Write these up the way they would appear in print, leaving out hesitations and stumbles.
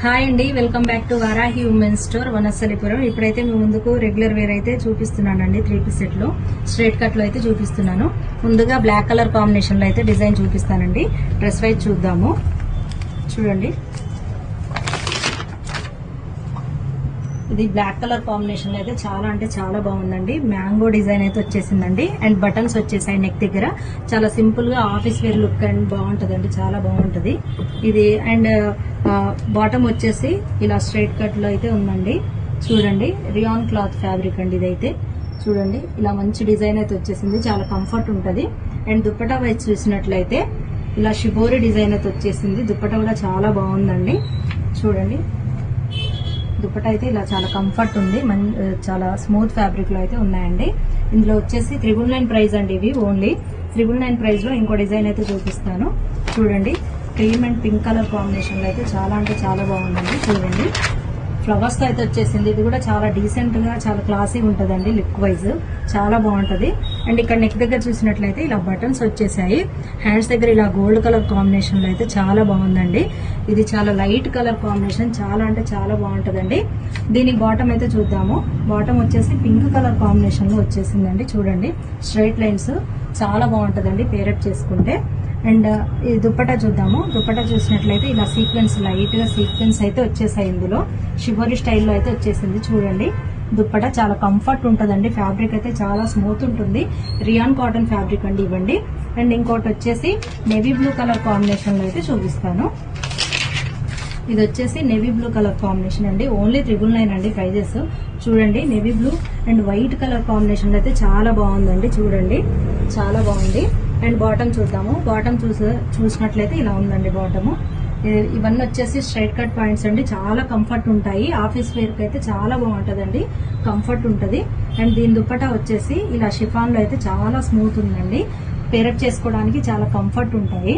Hi అండి, welcome back to Varahi women's store Vanasthalipuram. ఇప్పుడైతే మీ ముందుకు రెగ్యులర్ వేర్ అయితే చూపిస్తున్నానండి. 3 పీస్ సెట్ లో స్ట్రైట్ కట్ లో అయితే చూపిస్తున్నాను. ముందుగా బ్లాక్ కలర్ కాంబినేషన్ లో అయితే డిజైన్ చూపిస్తానండి. డ్రెస్ వైజ్ చూద్దాము. చూడండి, ఇది బ్లాక్ కలర్ కాంబినేషన్ లో అయితే చాలా అంటే చాలా బాగుందండి. మ్యాంగో డిజైన్ అయితే వచ్చేసిందండి. అండ్ బటన్స్ వచ్చేసాయి నెక్ దగ్గర. చాలా సింపుల్ గా ఆఫీస్ వేర్ లుక్ అండ్ బాగుంటదండి, చాలా బాగుంటది ఇది. అండ్ బాటమ్ వచ్చేసి ఇలా స్ట్రైట్ కట్ లో అయితే ఉందండి. చూడండి, రియాన్ క్లాత్ ఫ్యాబ్రిక్ అండి ఇదైతే. చూడండి, ఇలా మంచి డిజైన్ అయితే వచ్చేసింది, చాలా కంఫర్ట్ ఉంటది. అండ్ దుప్పటా వైజ్ చూసినట్లయితే ఇలా షిబోరి డిజైన్ అయితే వచ్చేసింది. దుప్పటా కూడా చాలా బాగుందండి. చూడండి, దుప్పటా అయితే ఇలా చాలా కంఫర్ట్ ఉంది, చాలా స్మూత్ ఫ్యాబ్రిక్ లో అయితే ఉన్నాయండి. ఇందులో వచ్చేసి 999 ప్రైస్ అండి. ఇవి ఓన్లీ 999 ప్రైస్ లో ఇంకో డిజైన్ అయితే చూపిస్తాను. చూడండి, cream and pink colour combination లో అయితే చాలా అంటే చాలా బాగుందండి. చూడండి, ఫ్లవర్స్ తో అయితే వచ్చేసింది. ఇది కూడా చాలా డీసెంట్ గా చాలా క్లాసీగా ఉంటదండి. లుక్ వైజ్ చాలా బాగుంటది. అండ్ ఇక్కడ నెక్ దగ్గర చూసినట్లయితే ఇలా బటన్స్ వచ్చేసాయి. హ్యాండ్స్ దగ్గర ఇలా గోల్డ్ కలర్ కాంబినేషన్ లో అయితే చాలా బాగుందండి. ఇది చాలా లైట్ కలర్ కాంబినేషన్, చాలా అంటే చాలా బాగుంటదండి. దీనికి బాటమ్ అయితే చూద్దాము. బాటమ్ వచ్చేసి పింక్ కలర్ కాంబినేషన్ లో వచ్చేసిందండి. చూడండి, స్ట్రైట్ లైన్స్ చాలా బాగుంటదండి పేరప్ చేసుకుంటే. అండ్ ఈ దుప్పటా చూద్దాము. దుప్పటా చూసినట్లయితే ఇలా సీక్వెన్స్, లైట్ గా సీక్వెన్స్ అయితే వచ్చేసాయి. ఇందులో షిబోరి స్టైల్లో అయితే వచ్చేసింది. చూడండి, దుప్పటా చాలా కంఫర్ట్ ఉంటదండి. ఫ్యాబ్రిక్ అయితే చాలా స్మూత్ ఉంటుంది. రియాన్ కాటన్ ఫ్యాబ్రిక్ అండి ఇవ్వండి. అండ్ ఇంకోటి వచ్చేసి నేవీ బ్లూ కలర్ కాంబినేషన్ లో అయితే చూపిస్తాను. ఇది వచ్చేసి నేవీ బ్లూ కలర్ కాంబినేషన్ అండి. ఓన్లీ 999 అండి ప్రైజెస్. చూడండి, navy blue and white colour combination అయితే చాలా బాగుందండి. చూడండి, చాలా బాగుంది. అండ్ బాటమ్ చూద్దాము. బాటమ్ చూసినట్లయితే ఇలా ఉందండి బాటము. ఇవన్నీ వచ్చేసి స్ట్రైట్ కట్ పాయింట్స్ అండి. చాలా కంఫర్ట్ ఉంటాయి. ఆఫీస్ వేర్ కి అయితే చాలా బాగుంటదండి, కంఫర్ట్ ఉంటది. అండ్ దీని దుప్పటా వచ్చేసి ఇలా షిఫాన్ లో అయితే చాలా స్మూత్ ఉందండి. పేరప్ చేసుకోవడానికి చాలా కంఫర్ట్ ఉంటాయి.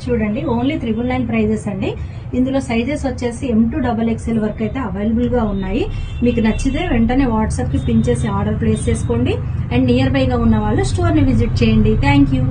చూడండి, ఓన్లీ 999 ప్రైజెస్ అండి. ఇందులో సైజెస్ వచ్చేసి M to XXL వరకు అయితే అవైలబుల్ గా ఉన్నాయి. మీకు నచ్చితే వెంటనే వాట్సాప్ కి పిన్ చేసి ఆర్డర్ ప్లేస్ చేసుకోండి. అండ్ నియర్ బై గా ఉన్న వాళ్ళు స్టోర్ ని విజిట్ చేయండి. Thank you.